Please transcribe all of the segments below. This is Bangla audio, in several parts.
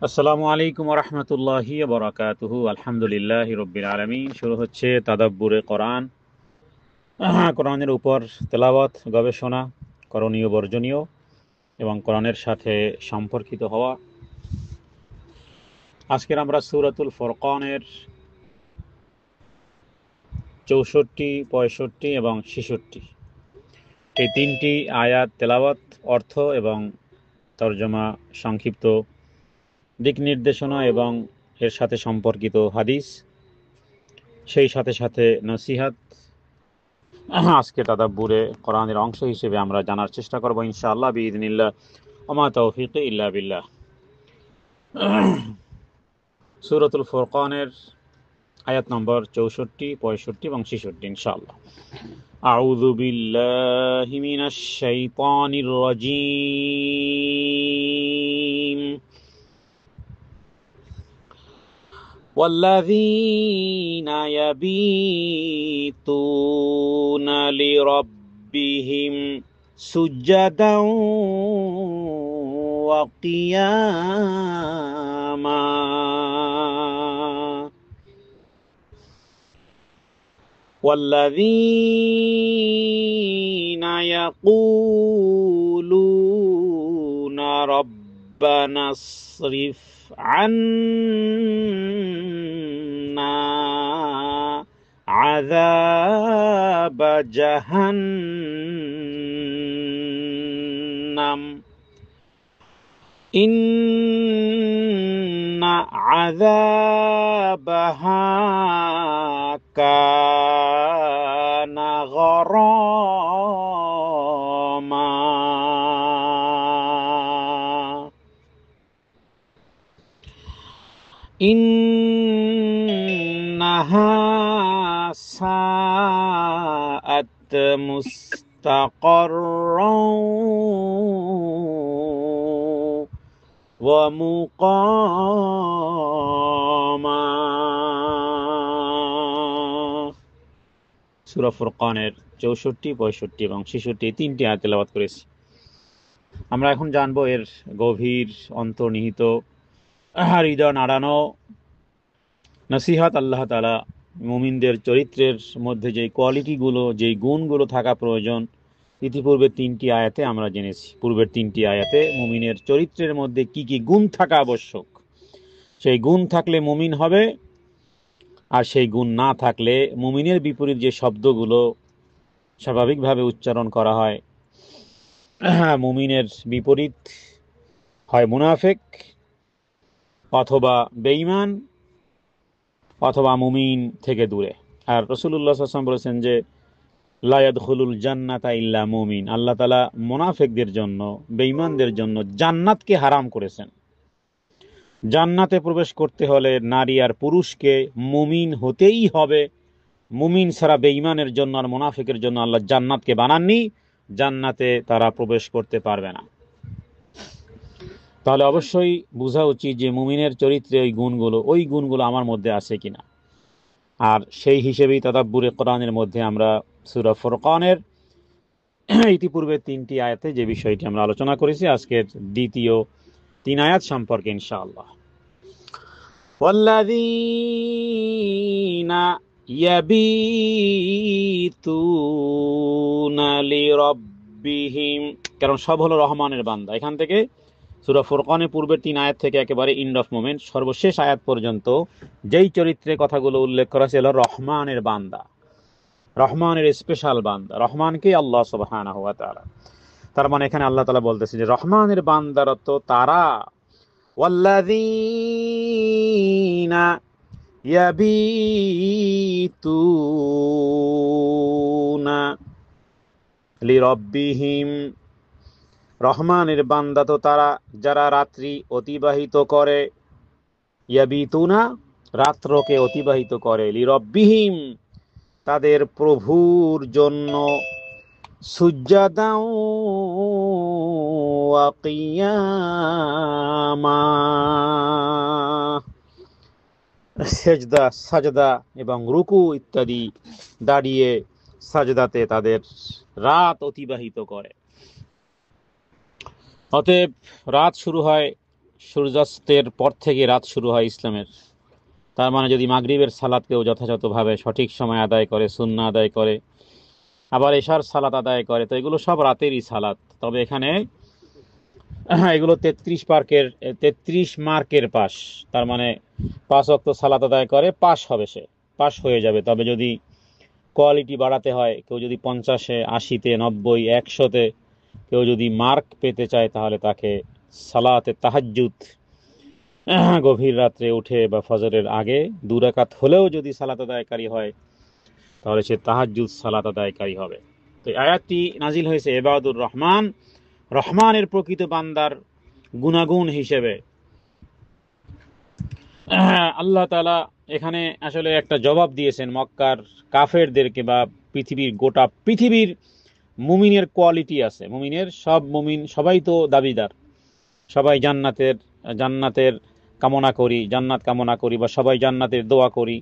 আসসালামু আলাইকুম ওয়া রাহমাতুল্লাহি ওয়া বারাকাতুহু। আলহামদুলিল্লাহি রাব্বিল আলামিন। শুরু হচ্ছে তাদাব্বুরে কোরআন। কোরআনের উপর তেলাওয়াত, গবেষণা, করণীয় বর্জনীয় এবং কোরআনের সাথে সম্পর্কিত হওয়া। আজকের আমরা সূরাতুল ফুরকানের ৬৪, ৬৫ এবং ৬৬ এই তিনটি আয়াত তেলাওয়াত, অর্থ এবং তরজমা, সংক্ষিপ্ত দিক নির্দেশনা এবং এর সাথে সম্পর্কিত হাদিস, সেই সাথে সাথে নসিহত আজকে তাদাব্বুরে কোরআনের অংশ হিসেবে আমরা জানার চেষ্টা করব ইনশাআল্লাহ বিইذنিল্লাহ। ওমা তৌফিক ইল্লা বিল্লাহ। সূরাতুল ফুরকানের আয়াত নম্বর ৬৪, ৬৫ এবং ৬৬ ইনশাআল্লাহ। আউযু বিল্লাহি মিনাশ শাইতানির রাজীম। والذين يبيتون لربهم سجدا وقياما والذين يقولون ربنا اصرف عنا عذاب جهنم إن عذابها كان غراما إنها ساءت مستقرا ومقاما। সূরা ফুরকানের ৬৪, ৬৫ এবং ৬৬ তিনটি আয়াত তেলাওয়াত করেছি। আমরা এখন জানবো এর গভীর অন্তর্নিহিত হৃদয় নাড়ানো নসিহত। আল্লাহ তাআলা মুমিনদের চরিত্রের মধ্যে যে কোয়ালিটিগুলো, যেই গুণগুলো থাকা প্রয়োজন, ইতিপূর্বে তিনটি আয়াতে আমরা জেনেছি। পূর্বের তিনটি আয়াতে মুমিনের চরিত্রের মধ্যে কি কি গুণ থাকা আবশ্যক, সেই গুণ থাকলে মুমিন হবে, আর সেই গুণ না থাকলে মুমিনের বিপরীত যে শব্দগুলো স্বাভাবিকভাবে উচ্চারণ করা হয়, মুমিনের বিপরীত হয় মুনাফিক অথবা বেঈমান অথবা মুমিন থেকে দূরে। আর রাসূলুল্লাহ সাল্লাল্লাহু আলাইহি ওয়াসাল্লাম বলেছেন যে লা ইয়াদখুলুল জান্নাতা ইল্লা মুমিন। আল্লাহ তাআলা মুনাফিকদের জন্য, বেঈমানদের জন্য জান্নাতকে হারাম করেছেন। জান্নাতে প্রবেশ করতে হলে নারী আর পুরুষকে মুমিন হতেই হবে। মুমিন ছাড়া বেঈমানের জন্য আর মুনাফিকের জন্য আল্লাহ জান্নাতকে বানাননি, জান্নাতে তারা প্রবেশ করতে পারবে না। তাহলে অবশ্যই বোঝা উচিত যে মুমিনের চরিত্রে ওই গুণগুলো আমার মধ্যে আছে কিনা। আর সেই হিসেবেই তাদাব্বুরে কোরআনের মধ্যে আমরা সূরা ফুরকানের ইতিপূর্বে তিনটি আয়াতে যে বিষয়টি আমরা আলোচনা করেছি, আজকের দ্বিতীয় ৩ আয়াত সম্পর্কে ইনশাআল্লাহ। ওয়াল্লাযীনা ইয়াবিতুনা লিরাব্বিহিম, কারণ সব হলো রহমানের বান্দা। এখান থেকে সূরা ফুরকানের পূর্বের ৩ আয়াত থেকে একেবারে এন্ড অফ মোমেন্ট সর্বশেষ আয়াত পর্যন্ত যেই চরিত্রে কথাগুলো উল্লেখ করা ছিল রহমানের বান্দা, রহমানের স্পেশাল বান্দা, রহমানকে আল্লাহ সুবহানাহু ওয়া তাআলা। তার মানে এখানে আল্লাহ তাআলা বলতেছে যে রহমানের বান্দারা তো তারা, ওয়াল্লাযীনা ইয়াবিতুনা লিরাব্বিহিম, রহমানের বান্দা তো তারা যারা রাত্রি অতিবাহিত করে, ইয়াবিতুনা রাত্রকে অতিবাহিত করে, লিরাব্বিহিম তাদের প্রভুর জন্য, সুজ্জাদাও ওয়া কিয়ামা সেজদা, সাজদা এবং রুকু ইত্যাদি দাঁড়িয়ে সাজদাতে তাদের রাত অতিবাহিত করে। অতএব রাত শুরু হয় সূর্যাস্তের পর থেকে রাত শুরু হয় ইসলামের। তার মানে যদি মাগরিবের সালাত কেউ যথাযথভাবে সঠিক সময় আদায় করে, সুন্নাহ আদায় করে, আবার এশার সালাত আদায় করে, তো এগুলো সব রাতেরই সালাত। তবে এখানে এগুলো 33 মার্কের পাস। তার মানে 5 ওয়াক্ত সালাত আদায় করে পাস হবে, সে পাস হয়ে যাবে। তবে যদি কোয়ালিটি বাড়াতে হয়, কেউ যদি 50-এ, 80-তে, 90, 100-তে কেউ যদি মার্ক পেতে চায়, তাহলে তাকে সালাতে তাহাজ্জুদ গভীর রাত্রে উঠে বা ফজরের আগে 2 রাকাত হলেও যদি সালাত আদায়কারী হয়, তাহলে সে তাহাজ্জুদ সালাত আদায়কারী হবে। তো আয়াতটি নাজিল হয়েছে ইবাদুর রহমান, রহমানের প্রকৃত বান্দার গুণাগুণ হিসেবে। আল্লাহ তাআলা এখানে আসলে একটা জবাব দিয়েছেন মক্কার কাফেরদেরকে, বা গোটা পৃথিবীর মুমিনের কোয়ালিটি আছে। মুমিনের সব মুমিন সবাই তো দাবিদার, সবাই জান্নাতের কামনা করি, জান্নাত কামনা করি, বা সবাই জান্নাতের দোয়া করি,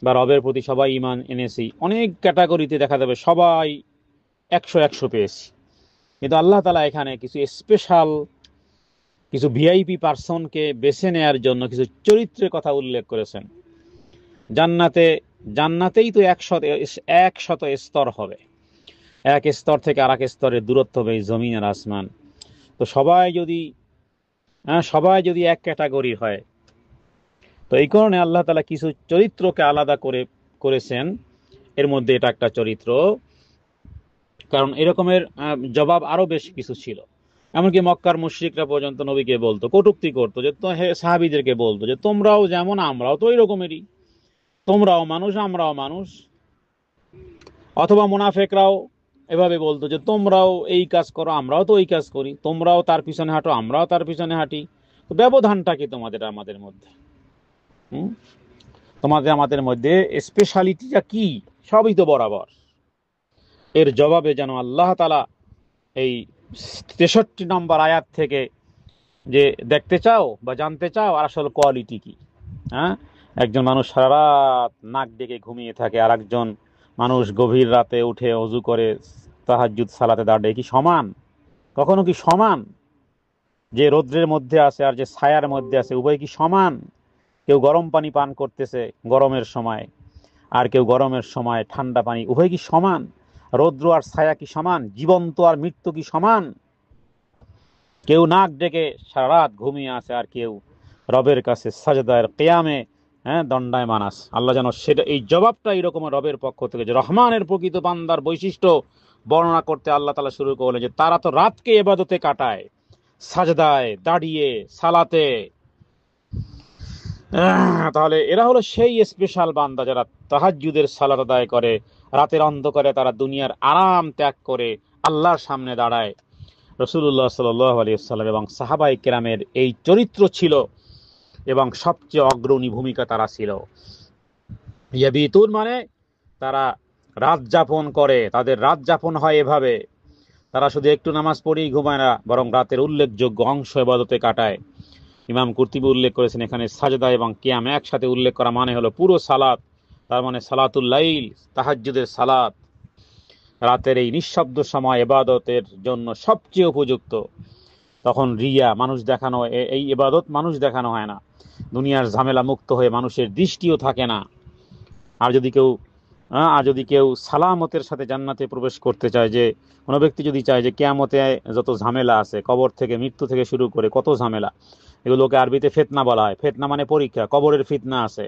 বা রবের প্রতি সবাই ঈমান এনেছি। অনেক ক্যাটাগরিতে দেখা যাবে সবাই 100 পেয়েছি। কিন্তু আল্লাহ তাআলা এখানে কিছু স্পেশাল, কিছু ভিআইপি পার্সনকে বেছে নেয়ার জন্য কিছু চরিত্রের কথা উল্লেখ করেছেন। জান্নাতেই তো 100 স্তর হবে, এক স্তর থেকে আর এক স্তরের দূরত্ব হবে এই জমিন আর আসমান। তো সবাই যদি এক ক্যাটাগরি হয়, তো এই কারণে আল্লাহ তাআলা কিছু চরিত্রকে আলাদা করেছেন। এর মধ্যে এটা একটা চরিত্র, কারণ এরকমের জবাব আরো বেশ কিছু ছিল। এমনকি মক্কার মুশরিকরা পর্যন্ত নবীকে বলতো, কটূক্তি করতো, যে সাহাবীদেরকে বলতো যে তোমরাও যেমন আমরাও তো ওই রকমেরই, তোমরাও মানুষ আমরাও মানুষ। অথবা মুনাফিকরাও এভাবে বলতো যে তোমরাও এই কাজ করো, আমরাও তো ওই কাজ করি, তোমরাও তার পিছনে হাঁটো, আমরাও তার পিছনে হাঁটি, তো ব্যবধানটা কি তোমাদের আমাদের মধ্যে? তোমাদের আমাদের মধ্যে স্পেশালিটিটা কি? সবই তো বরাবর। এর জবাবে যেন আল্লাহ তাআলা এই 63 নম্বর আয়াত থেকে, যে দেখতে চাও বা জানতে চাও আর আসল কোয়ালিটি কি, একজন মানুষ সারা রাত নাক ডেকে ঘুমিয়ে থাকে, আর একজন মানুষ গভীর রাতে উঠে ওযু করে তাহাজ্জুদ সালাতে দাঁড়ায়, কি সমান? কখনো কি সমান? যে রৌদ্রের মধ্যে আছে আর যে ছায়ার মধ্যে আছে, উভয় কি সমান? কেউ গরম পানি পান করতেছে গরমের সময়, আর কেউ গরমের সময় ঠান্ডা পানি, উভয় কি সমান? রৌদ্র আর ছায়া কি সমান? জীবন্ত আর মৃত্যু কি সমান? কেউ নাক ডেকে সারা রাত ঘুমিয়ে আছে, আর কেউ রবের কাছে সাজদায় কিয়ামে দণ্ডায়মান আছে। আল্লাহ যেন সেটা, এই জবাবটা এরকম রবের পক্ষ থেকে, যে রহমানের প্রকৃত বান্দার বৈশিষ্ট্য বর্ণনা করতে আল্লাহ তাআলা শুরু করলেন, যে তারা তো রাতকে ইবাদতে কাটায়, সাজদায় দাঁড়িয়ে সালাতে। তাহলে এরা হলো সেই স্পেশাল বান্দা যারা তাহাজ্জুদের সালাত আদায় করে, রাতের অন্ধকারে তারা দুনিয়ার আরাম ত্যাগ করে আল্লাহর সামনে দাঁড়ায়। রাসূলুল্লাহ সাল্লাল্লাহু আলাইহি ওয়াসাল্লাম এবং সাহাবায়ে কেরামের এই চরিত্র ছিল, এবং সবচেয়ে অগ্রণী ভূমিকা তারা ছিল। ইয়াবিতুন মানে তারা রাত যাপন করে, তাদের রাত যাপন হয় এভাবে। তারা শুধু একটু নামাজ পড়েই ঘুমায় না, বরং রাতের উল্লেখযোগ্য অংশ ইবাদতে কাটায়। ইমাম কুরতুবী উল্লেখ করেছেন, এখানে সাজদা এবং কিয়াম একসাথে উল্লেখ করা মানে হলো পুরো সালাত। তার মানে সালাতুল লাইল, তাহাজ্জুদের সালাত, রাতের এই নিঃশব্দ সময় ইবাদতের জন্য সবচেয়ে উপযুক্ত। তখন রিয়া, মানুষ দেখানো, এই ইবাদত মানুষ দেখানো হয় না। দুনিয়ার ঝামেলা মুক্ত হয়ে মানুষের দৃষ্টিও থাকে না। আর যদি কেউ সালামতের সাথে জান্নাতে প্রবেশ করতে চায়, যে কোনো ব্যক্তি যদি চায় যে কিয়ামতে যত ঝামেলা আছে, কবর থেকে, মৃত্যু থেকে শুরু করে কত ঝামেলা, এগুলোকে আরবিতে ফিতনা বলা হয়। ফিতনা মানে পরীক্ষা। কবরের ফিতনা আছে,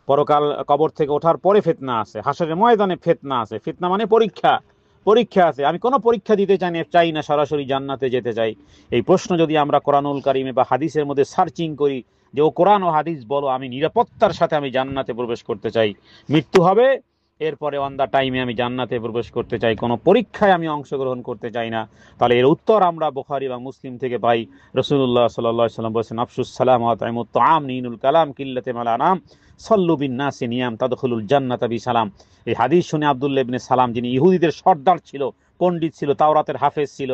পরকাল কবর থেকে ওঠার পরে ফিতনা আছে, হাসরের ময়দানে ফিতনা আছে। ফিতনা মানে পরীক্ষা আছে। আমি কোনো পরীক্ষা দিতে চাই না, সরাসরি জান্নাতে যেতে চাই। এই প্রশ্ন যদি আমরা কোরআনুল কারিমে বা হাদিসের মধ্যে সার্চিং করি, যে ও কোরআন ও হাদিস বলো, আমি নিরাপত্তার সাথে আমি জান্নাতে প্রবেশ করতে চাই, মৃত্যু হবে এরপরে অন দা টাইমে আমি জান্নাতে প্রবেশ করতে চাই, কোনো পরীক্ষায় আমি অংশগ্রহণ করতে চাই না, তাহলে এর উত্তর আমরা বুখারী এবং মুসলিম থেকে পাই। রাসূলুল্লাহ সাল্লাল্লাহু আলাইহি ওয়াসাল্লাম বলেছেন, আফশুস সালাম ওয়া আত'ইমুত তাআম নিনুল কালাম কিল্লাতে মাল আনাম সাল্লু বিন নাসি নিয়াম তাদখুলুল জান্নাতা বিসালাম। এই হাদিস শুনে আব্দুল্লাহ ইবনে সালাম, যিনি ইহুদিদের সর্দার ছিল, পণ্ডিত ছিল, তাওরাতের হাফেজ ছিল,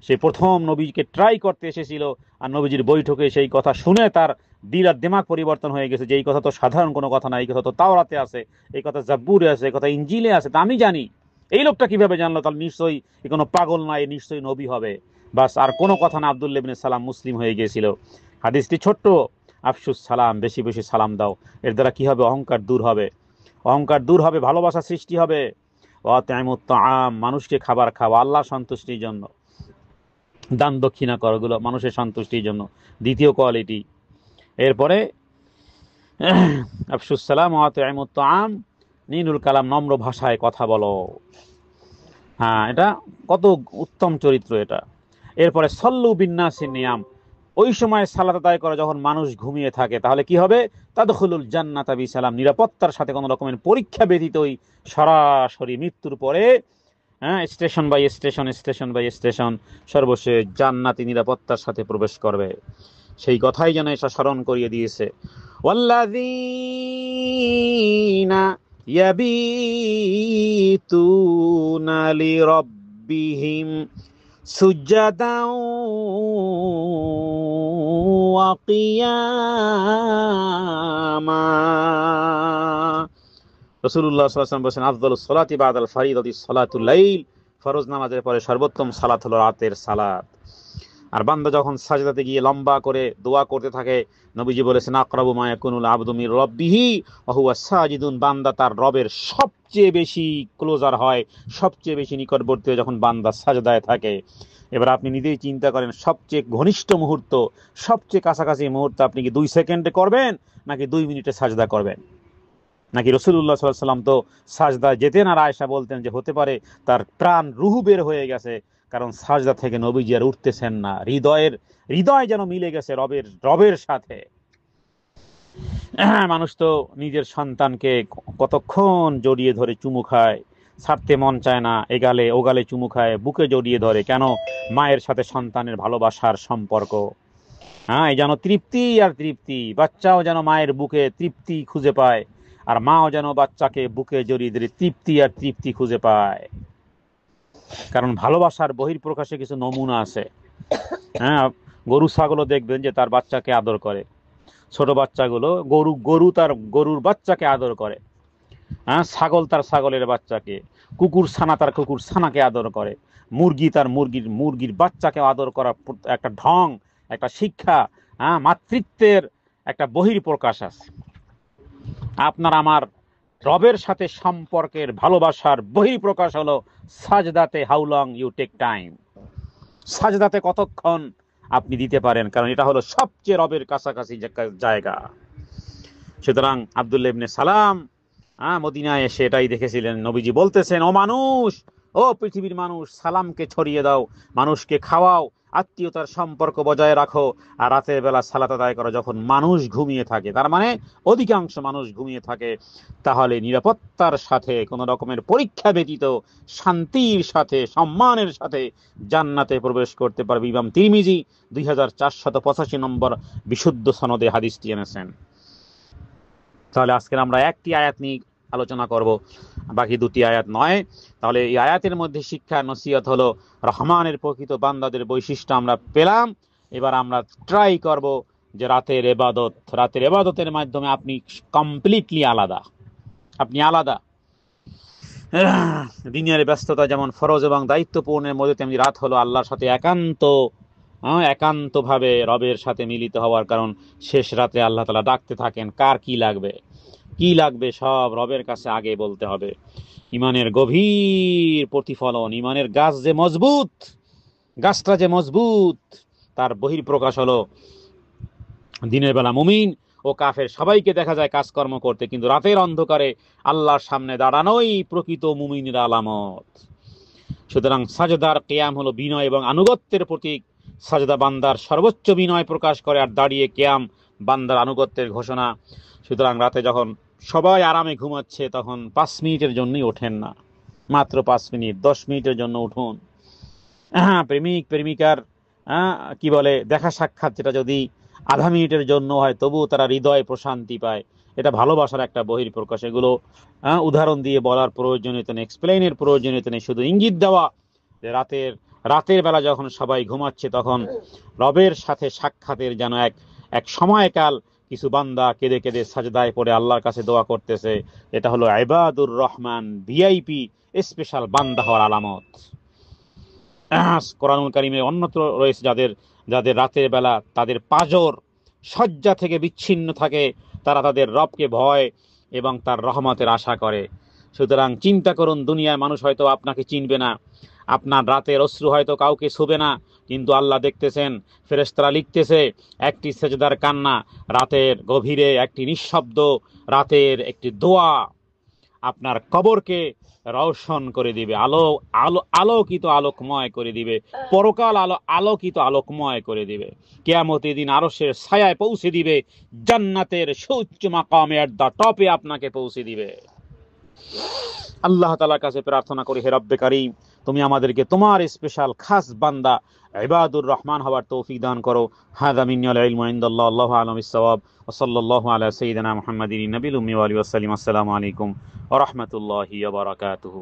সে প্রথম নবীকে ট্রাই করতে এসেছিল, আর নবীজির বৈঠকে সেই কথা শুনে তার দিল আর দিমাগ পরিবর্তন হয়ে গেছে, যে এই কথা তো সাধারণ কোনো কথা না, এই কথা তো তাওরাতে আছে, এই কথা জাব্বুরে আছে, এই কথা ইনজিলে আছে, তা আমি জানি। এই লোকটা কিভাবে জানলো? তাহলে নিশ্চয়ই কোনো পাগল না, নিশ্চয়ই নবী হবে। বাস, আর কোনো কথা না, আব্দুল্লাহ ইবনে সালাম মুসলিম হয়ে গিয়েছিল। হাদিসটি ছোট্ট, আফসুস সালাম, বেশি বেশি সালাম দাও। এর দ্বারা কি হবে? অহংকার দূর হবে, অহংকার দূর হবে, ভালোবাসা সৃষ্টি হবে। ওয়াতিমুত তাআম, মানুষকে খাবার খাওয়া আল্লাহর সন্তুষ্টির জন্য, দান দক্ষিণা করগুলো মানুষের সন্তুষ্টির জন্য, দ্বিতীয় কোয়ালিটি। এরপরে আফসুস সালাম ওয়াতিমুত তাআম, নিনুল কালাম, নম্র ভাষায় কথা বলো। হ্যাঁ, এটা কত উত্তম চরিত্র এটা। এরপরে সল্লু বিন্নাসিন নিয়াম, ওই সময় সালাত আদায় করে যখন মানুষ ঘুমিয়ে থাকে, তাহলে কি হবে? তাদখুলুল জান্নাতা বিসালাম, নিরাপত্তার সাথে, কোনো রকমের পরীক্ষা ব্যতীতই সরাসরি মৃত্যুর পরে, হ্যাঁ, station by station, station by station, সর্বশেষ জান্নাতি নিরাপত্তার সাথে প্রবেশ করবে। সেই কথাই যেন এসে স্মরণ করিয়ে দিয়েছে, ওয়াল্লাযীনা ইয়াবিতুনা লিরাব্বিহিম সুজ্জাদাও ওয়া কিয়ামা। রাসূলুল্লাহ সাল্লাল্লাহু আলাইহি ওয়াসাল্লাম বলেছেন, আফদালুস সালাতি বাদাল ফারিদাতি সালাতুল লাইল, ফরজ নামাজের পরে সর্বোত্তম সালাত হলো রাতের সালাত। আর বান্দা যখন সাজদাতে গিয়ে লম্বা করে দোয়া করতে থাকে, নবীজি বলেছেন, আকরাবু মা ইয়াকুনুল আবদু মির রাব্বিহি ওয়া হুয়া সাজিদুন, বান্দা তার রবের সবচেয়ে বেশি ক্লোজার হয়, সবচেয়ে বেশি নিকটবর্তী হয় যখন বান্দা সাজদায় থাকে। এবার আপনি নিজেই চিন্তা করেন, সবচেয়ে ঘনিষ্ঠ মুহূর্ত, সবচেয়ে কাছাকাছি মুহূর্ত আপনি কি 2 সেকেন্ডে করবেন নাকি 2 মিনিটে সাজদা করবেন? নাকি রাসূলুল্লাহ সাল্লাল্লাহু আলাইহি ওয়াসাল্লাম তো সাজদায় যেতেন আর আয়েশা বলতেন যে হতে পারে তার প্রাণ রুহু বের হয়ে গেছে, কারণ সাজদা থেকে নবীজি আর উঠতেছেন না, হৃদয় যেন মিলে গেছে রবের সাথে। মানুষ তো নিজের সন্তানকে কতক্ষণ জড়িয়ে ধরে চুমু খায়, ছাড়তে মন চায় না, এগালে ওগালে চুমু খায়, বুকে জড়িয়ে ধরে, কেন? মায়ের সাথে সন্তানের ভালোবাসার সম্পর্ক। হ্যাঁ, এই যেন তৃপ্তি আর তৃপ্তি, বাচ্চাও যেন মায়ের বুকে তৃপ্তি খুঁজে পায়, আর মাও যেন বাচ্চাকে বুকে জড়িয়ে ধরে তৃপ্তি আর তৃপ্তি খুঁজে পায়। কারণ ভালোবাসার বহিঃপ্রকাশে কিছু নমুনা আছে। হ্যাঁ, গরু ছাগলও দেখবেন যে তার বাচ্চাকে আদর করে, ছোট বাচ্চাগুলো, গরু তার গরুর বাচ্চাকে আদর করে, হ্যাঁ, ছাগল তার ছাগলের বাচ্চাকে, কুকুর ছানা তার কুকুর ছানাকে আদর করে, মুরগি তার মুরগির বাচ্চাকে আদর করার একটা ঢং, একটা শিক্ষা, হ্যাঁ, মাতৃত্বের একটা বহিঃপ্রকাশ আছে। আপনার আমার রবের সাথে সম্পর্কের ভালোবাসার বহিঃপ্রকাশ হলো সাজদাতে, how long you take time, সাজদাতে কতক্ষণ আপনি দিতে পারেন, কারণ এটা হলো সবচেয়ে রবের কাছাকাছি জায়গা। সুতরাং আব্দুল্লাহ ইবনে সালাম মদিনায় এসে এটাই দেখেছিলেন, নবীজি বলতেছেন, ও মানুষ, ও পৃথিবীর মানুষ, সালামকে ছড়িয়ে দাও, মানুষকে খাওয়াও, আত্মীয়তার সম্পর্ক বজায় রাখো, আর রাতের বেলা সালাত আদায় করো যখন মানুষ ঘুমিয়ে থাকে, তার মানে অধিকাংশ মানুষ ঘুমিয়ে থাকে, তাহলে নিরাপত্তার সাথে, কোনো রকমের পরীক্ষা ব্যতীত শান্তির সাথে, সম্মানের সাথে জান্নাতে প্রবেশ করতে পারবে। ইমাম তিরমিজি 2485 নম্বর বিশুদ্ধ সনদে হাদিসটি এনেছেন। তাহলে আজকে আমরা একটি আয়াত নিয়ে আলোচনা করব, বাকি দুটি আয়াত নয়। তাহলে এই আয়াতের মধ্যে শিক্ষা নসিহত হলো রহমানের প্রকৃত বান্দাদের বৈশিষ্ট্য আমরা পেলাম। এবার আমরা ট্রাই করব যে রাতের ইবাদতের মাধ্যমে আপনি কমপ্লিটলি আলাদা, আপনি আলাদা। দিনের ব্যস্ততা যেমন ফরজ এবং দায়িত্বপূর্ণের মধ্যে, তেমনি রাত হলো আল্লাহর সাথে একান্তভাবে রবের সাথে মিলিত হওয়ার কারণ। শেষ রাতে আল্লাহ তাআলা ডাকতে থাকেন, কার কি লাগবে সব রবের কাছে আগে বলতে হবে। ইমানের গভীর প্রতিফলন, ইমানের গাছটা যে মজবুত, তার বহিঃপ্রকাশ হলো দিনের বেলা মুমিন ও কাফের সবাইকে দেখা যায় কাজকর্ম করতে, কিন্তু রাতের অন্ধকারে আল্লাহর সামনে দাঁড়ানোই প্রকৃত মুমিনের আলামত। সুতরাং সাজদার কিয়াম হলো বিনয় এবং আনুগত্যের প্রতীক। সাজদা বান্দার সর্বোচ্চ বিনয় প্রকাশ করে, আর দাঁড়িয়ে কিয়াম বান্দার আনুগত্যের ঘোষণা। সুতরাং রাতে যখন সবাই আরামে ঘুমাচ্ছে, তখন 5 মিনিটের জন্যই ওঠেন না, মাত্র 5 মিনিট, 10 মিনিটের জন্য উঠুন। প্রেমিক প্রেমিকার কি বলে দেখা সাক্ষাৎ, যেটা যদি আধা মিনিটের জন্য হয়, তবুও তারা হৃদয়ে প্রশান্তি পায়। এটা ভালোবাসার একটা বহিঃপ্রকাশ। এগুলো উদাহরণ দিয়ে বলার প্রয়োজনীয়তা নেই, এক্সপ্লেইনের প্রয়োজনীয়তা নেই, শুধু ইঙ্গিত দেওয়া যে রাতের বেলা যখন সবাই ঘুমাচ্ছে, তখন রবের সাথে সাক্ষাতের যেন এক সময়কাল কিছু বান্দা কেঁদে কেঁদে সাজদায় পড়ে আল্লাহর কাছে দোয়া করতেছে। এটা হলো ইবাদুর রহমান, ভিআইপি স্পেশাল বান্দা হওয়ার আলামত। কোরআনুল কারীমে অন্যত্র রয়েছে যাদের রাতের বেলা তাদের পাজর শয্যা থেকে বিচ্ছিন্ন থাকে, তারা তাদের রবকে ভয় এবং তার রহমতের আশা করে। সুতরাং চিন্তা করুন, দুনিয়ার মানুষ হয়তো আপনাকে চিনবে না, আপনার রাতের অশ্রু হয়তো কাউকে ছুবে না, কিন্তু আল্লাহ দেখতেছেন, ফেরেশতারা লিখতেছে একটি সেজদার কান্না, রাতের গভীরে একটি নিঃশব্দ, রাতের একটি দোয়া আপনার কবরকে রওশন করে দিবে, আলোকিত আলোকময় করে দিবে, পরকাল আলোকিত আলোকময় করে দিবে। কিয়ামতের দিন আরশের ছায়ায় পৌঁছে দিবে, জান্নাতের সুউচ্চ মাকামে এট দ্য টপে আপনাকে পৌঁছে দিবে। আল্লাহ তাআলার কাছে প্রার্থনা করি, হে রব্বে কারীম, তুমি আমাদেরকে তোমার স্পেশাল খাস বান্দা ইবাদুর রহমান হওয়ার তৌফিক দান করো। হাযা মিন্নাল ইলমু ইনদাল্লাহ, আল্লাহু আ'লামু বিস-সাওয়াব, ওয়া সাল্লাল্লাহু আলা সাইয়্যিদিনা মুহাম্মাদিন নাবিয়্যিল উম্মি ওয়া আলিহি ওয়া সাল্লাম। আসসালামু আলাইকুম ওয়া রাহমাতুল্লাহি ওয়া বারাকাতুহু।